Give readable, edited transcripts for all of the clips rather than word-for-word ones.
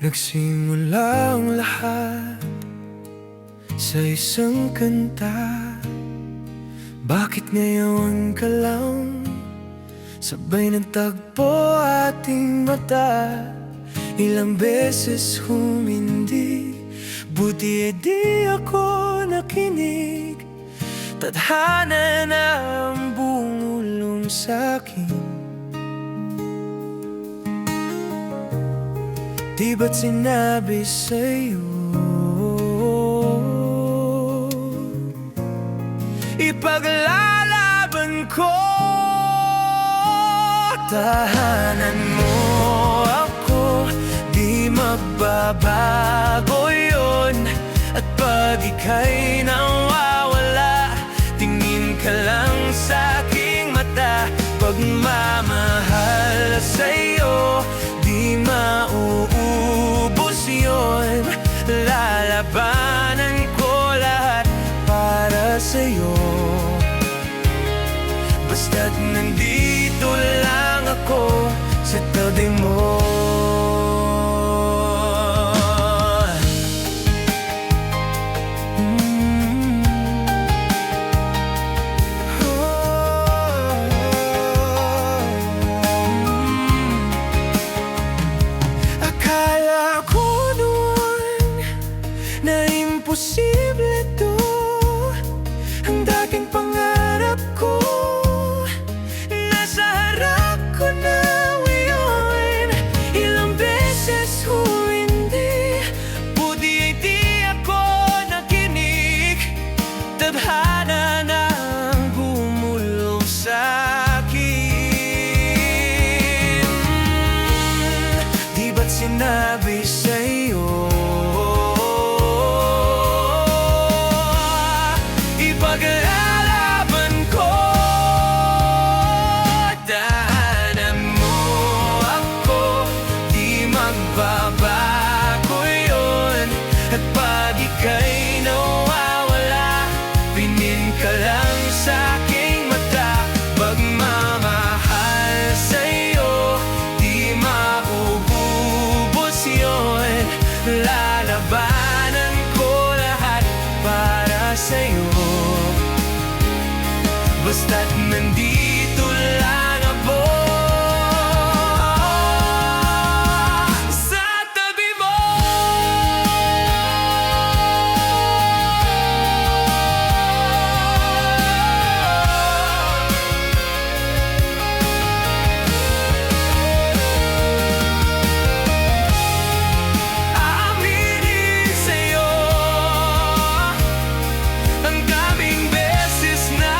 Nagsimula ang lahat sa isang kanta. Bakit ngayon ka lang sabay nagtagpo ating mata? Ilang beses humindi, buti di ako nakinig. Tadhana na ang bumulong sa'kin. Di ba't sinabi sa'yo ipaglalaban ko? Tahanan mo ako, di magbabago yun. At pag ika'y nawawala, tingin ka lang sa'king mata. Pagmamahal sa'yo, di mauubos yun. Lalabanan ko lahat para sa'yo. Basta't nandito lang ako sa tabi mo. Imposible to, ang dating pangarap ko. Nasa harap ko na ngayon. Ilang beses humindi, buti ay di ako nakinig. Tadhana na ang gumulong sa'kin. Di ba't sinabi sa'yo ipaglalaban ko? Tahanan mo ako, di magbabago yun. At pag ika'y nawawala, pinin ka lang sa'king mata. Pagmamahal sa'yo, di mauubos yun. Lalabanan ko lahat para sa'yo. Basta't nandito lang ako sa tabi mo. Aaminin sa'yo ang daming beses na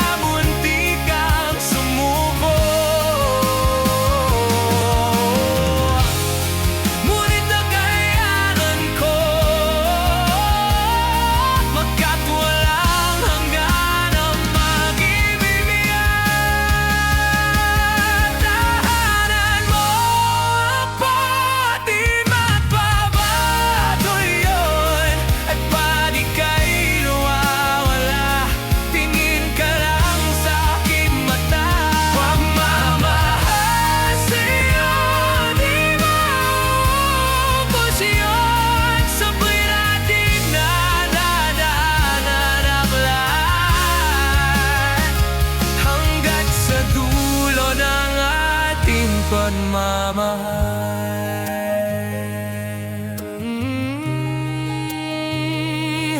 pagmamahal,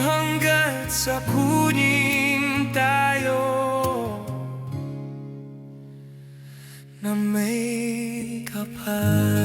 hanggat sa kunin tayo na may kapal.